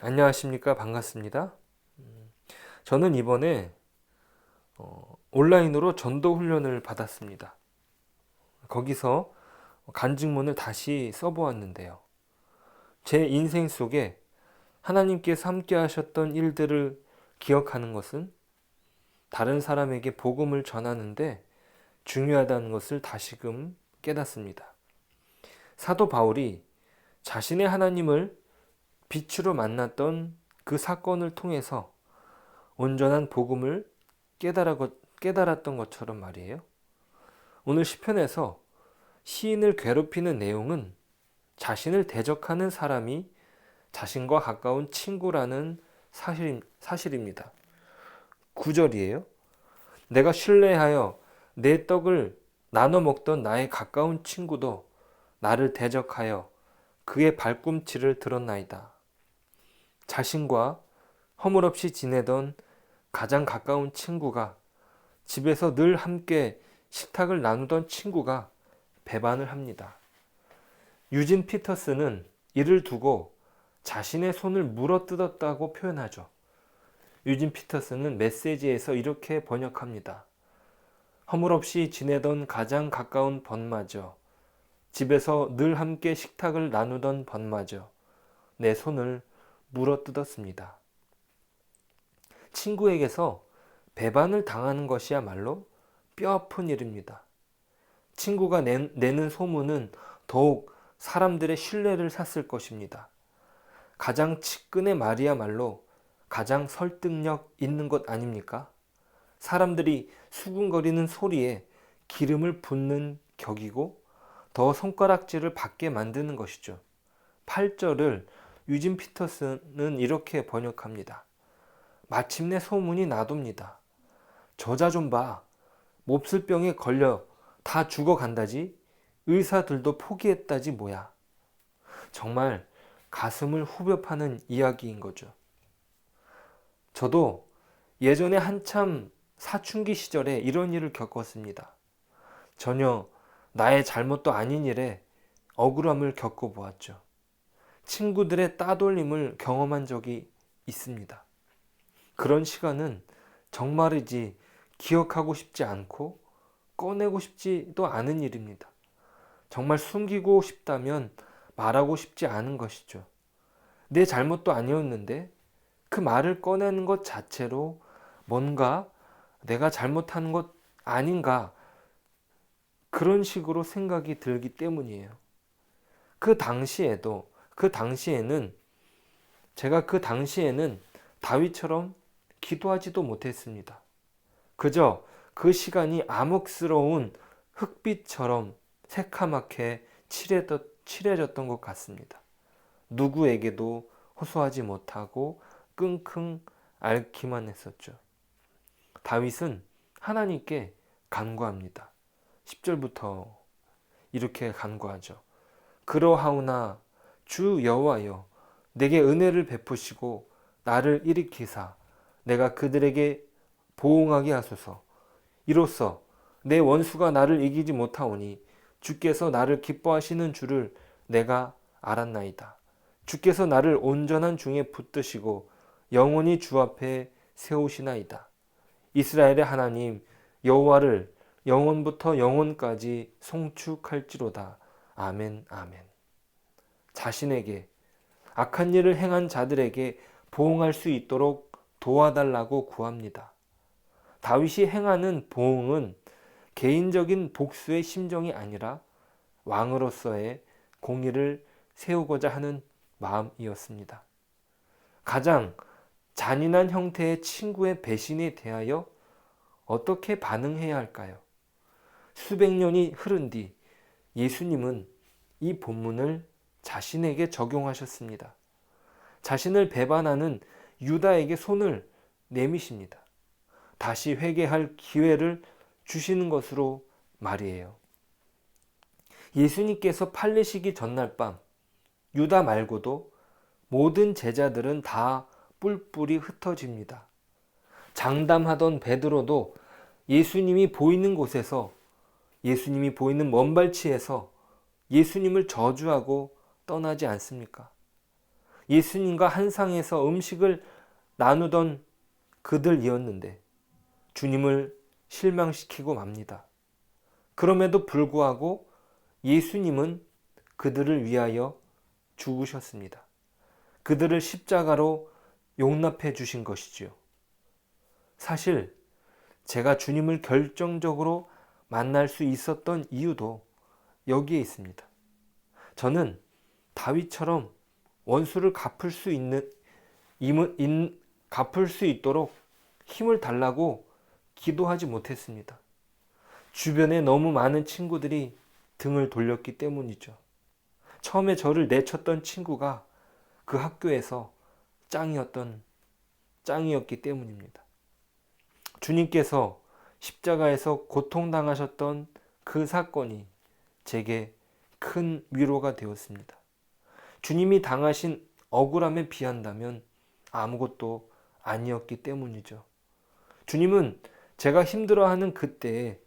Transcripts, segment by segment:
안녕하십니까. 반갑습니다. 저는 이번에 온라인으로 전도 훈련을 받았습니다. 거기서 간증문을 다시 써보았는데요. 제 인생 속에 하나님께서 함께 하셨던 일들을 기억하는 것은 다른 사람에게 복음을 전하는데 중요하다는 것을 다시금 깨닫습니다. 사도 바울이 자신의 하나님을 빛으로 만났던 그 사건을 통해서 온전한 복음을 깨달았던 것처럼 말이에요. 오늘 시편에서 시인을 괴롭히는 내용은 자신을 대적하는 사람이 자신과 가까운 친구라는 사실입니다. 9절이에요. 내가 신뢰하여 내 떡을 나눠 먹던 나의 가까운 친구도 나를 대적하여 그의 발꿈치를 들었나이다. 자신과 허물없이 지내던 가장 가까운 친구가, 집에서 늘 함께 식탁을 나누던 친구가 배반을 합니다. 유진 피터스는 이를 두고 자신의 손을 물어뜯었다고 표현하죠. 유진 피터스는 메시지에서 이렇게 번역합니다. 허물없이 지내던 가장 가까운 번마저, 집에서 늘 함께 식탁을 나누던 번마저 내 손을 물어뜯었습니다. 친구에게서 배반을 당하는 것이야말로 뼈아픈 일입니다. 친구가 내는 소문은 더욱 사람들의 신뢰를 샀을 것입니다. 가장 측근의 말이야말로 가장 설득력 있는 것 아닙니까? 사람들이 수군거리는 소리에 기름을 붓는 격이고 더 손가락질을 받게 만드는 것이죠. 8절을 유진 피터스는 이렇게 번역합니다. 마침내 소문이 나돕니다. 저자 좀 봐. 몹쓸 병에 걸려 다 죽어간다지. 의사들도 포기했다지 뭐야. 정말 가슴을 후벼 파는 이야기인 거죠. 저도 예전에 한참 사춘기 시절에 이런 일을 겪었습니다. 전혀 나의 잘못도 아닌 일에 억울함을 겪어보았죠. 친구들의 따돌림을 경험한 적이 있습니다. 그런 시간은 정말이지 기억하고 싶지 않고 꺼내고 싶지도 않은 일입니다. 정말 숨기고 싶다면 말하고 싶지 않은 것이죠. 내 잘못도 아니었는데 그 말을 꺼내는 것 자체로 뭔가 내가 잘못한 것 아닌가, 그런 식으로 생각이 들기 때문이에요. 제가 그 당시에는 다윗처럼 기도하지도 못했습니다. 그저 그 시간이 암흑스러운 흙빛처럼 새카맣게 칠해졌던 것 같습니다. 누구에게도 호소하지 못하고 끙끙 앓기만 했었죠. 다윗은 하나님께 간구합니다. 10절부터 이렇게 간구하죠. 그러하오나 주 여호와여, 내게 은혜를 베푸시고 나를 일으키사 내가 그들에게 보응하게 하소서. 이로써 내 원수가 나를 이기지 못하오니 주께서 나를 기뻐하시는 줄을 내가 알았나이다. 주께서 나를 온전한 중에 붙드시고 영원히 주 앞에 세우시나이다. 이스라엘의 하나님 여호와를 영원부터 영원까지 송축할지로다. 아멘, 아멘. 자신에게 악한 일을 행한 자들에게 보응할 수 있도록 도와달라고 구합니다. 다윗이 행하는 보응은 개인적인 복수의 심정이 아니라 왕으로서의 공의를 세우고자 하는 마음이었습니다. 가장 잔인한 형태의 친구의 배신에 대하여 어떻게 반응해야 할까요? 수백 년이 흐른 뒤 예수님은 이 본문을 자신에게 적용하셨습니다. 자신을 배반하는 유다에게 손을 내미십니다. 다시 회개할 기회를 주시는 것으로 말이에요. 예수님께서 팔리시기 전날 밤 유다 말고도 모든 제자들은 다 뿔뿔이 흩어집니다. 장담하던 베드로도 예수님이 보이는 곳에서, 예수님이 보이는 먼발치에서 예수님을 저주하고 떠나지 않습니까? 예수님과 한 상에서 음식을 나누던 그들이었는데 주님을 실망시키고 맙니다. 그럼에도 불구하고 예수님은 그들을 위하여 죽으셨습니다. 그들을 십자가로 용납해 주신 것이지요. 사실 제가 주님을 결정적으로 만날 수 있었던 이유도 여기에 있습니다. 저는 다윗처럼 원수를 갚을 수 있도록 힘을 달라고 기도하지 못했습니다. 주변에 너무 많은 친구들이 등을 돌렸기 때문이죠. 처음에 저를 내쳤던 친구가 그 학교에서 짱이었기 때문입니다. 주님께서 십자가에서 고통당하셨던 그 사건이 제게 큰 위로가 되었습니다. 주님이 당하신 억울함에 비한다면 아무것도 아니었기 때문이죠. 주님은 제가 힘들어하는 그때에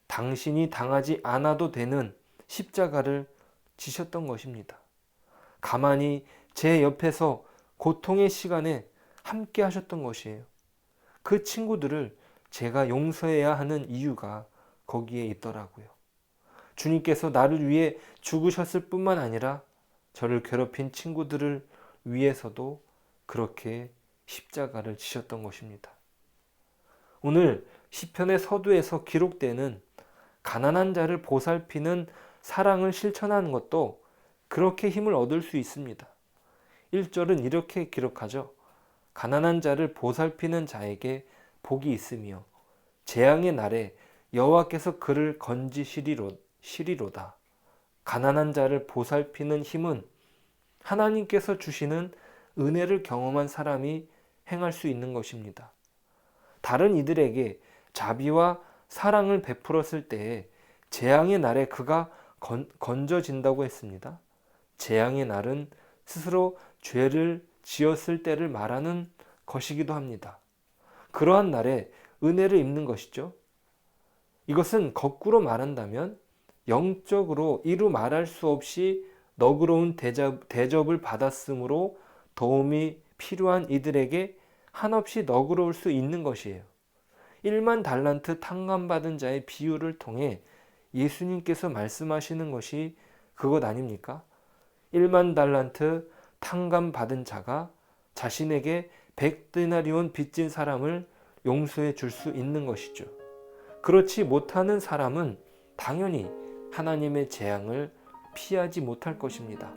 당신이 당하지 않아도 되는 십자가를 지셨던 것입니다. 가만히 제 옆에서 고통의 시간에 함께 하셨던 것이에요. 그 친구들을 제가 용서해야 하는 이유가 거기에 있더라고요. 주님께서 나를 위해 죽으셨을 뿐만 아니라 저를 괴롭힌 친구들을 위해서도 그렇게 십자가를 지셨던 것입니다. 오늘 시편의 서두에서 기록되는 가난한 자를 보살피는 사랑을 실천하는 것도 그렇게 힘을 얻을 수 있습니다. 1절은 이렇게 기록하죠. 가난한 자를 보살피는 자에게 복이 있으며 재앙의 날에 여호와께서 그를 건지시리로다. 가난한 자를 보살피는 힘은 하나님께서 주시는 은혜를 경험한 사람이 행할 수 있는 것입니다. 다른 이들에게 자비와 사랑을 베풀었을 때에 재앙의 날에 그가 건져진다고 했습니다. 재앙의 날은 스스로 죄를 지었을 때를 말하는 것이기도 합니다. 그러한 날에 은혜를 입는 것이죠. 이것은 거꾸로 말한다면 영적으로 이루 말할 수 없이 너그러운 대접을 받았으므로 도움이 필요한 이들에게 한없이 너그러울 수 있는 것이에요. 1만 달란트 탕감받은 자의 비유를 통해 예수님께서 말씀하시는 것이 그것 아닙니까? 1만 달란트 탕감받은 자가 자신에게 100데나리온 빚진 사람을 용서해 줄 수 있는 것이죠. 그렇지 못하는 사람은 당연히 하나님의 재앙을 피하지 못할 것입니다.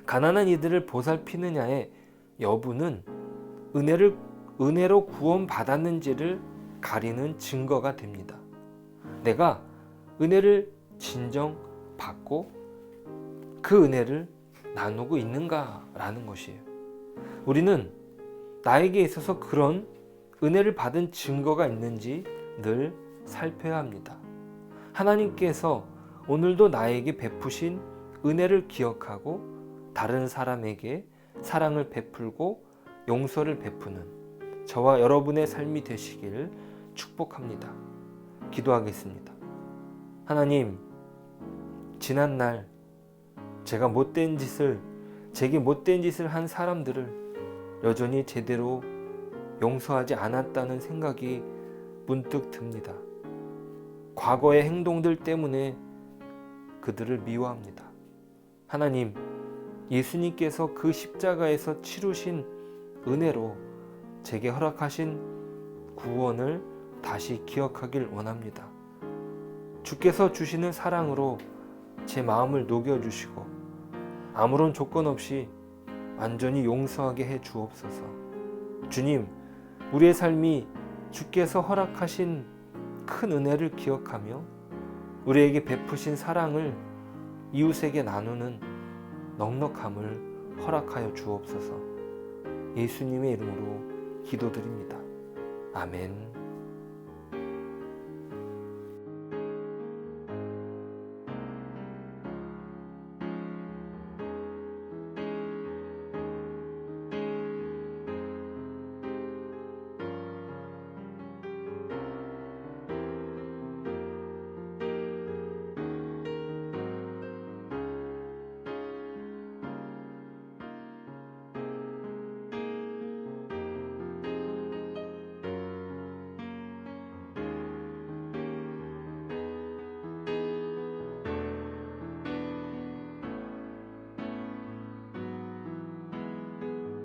가난한 이들을 보살피느냐의 여부는 은혜로 구원받았는지를 가리는 증거가 됩니다. 내가 은혜를 진정 받고 그 은혜를 나누고 있는가라는 것이에요. 우리는 나에게 있어서 그런 은혜를 받은 증거가 있는지 늘 살펴야 합니다. 하나님께서 오늘도 나에게 베푸신 은혜를 기억하고 다른 사람에게 사랑을 베풀고 용서를 베푸는 저와 여러분의 삶이 되시길 축복합니다. 기도하겠습니다. 하나님, 지난날 제게 못된 짓을 한 사람들을 여전히 제대로 용서하지 않았다는 생각이 문득 듭니다. 과거의 행동들 때문에 그들을 미워합니다. 하나님, 예수님께서 그 십자가에서 치루신 은혜로 제게 허락하신 구원을 다시 기억하길 원합니다. 주께서 주시는 사랑으로 제 마음을 녹여주시고 아무런 조건 없이 완전히 용서하게 해 주옵소서. 주님, 우리의 삶이 주께서 허락하신 큰 은혜를 기억하며 우리에게 베푸신 사랑을 이웃에게 나누는 넉넉함을 허락하여 주옵소서. 예수님의 이름으로 기도드립니다. 아멘.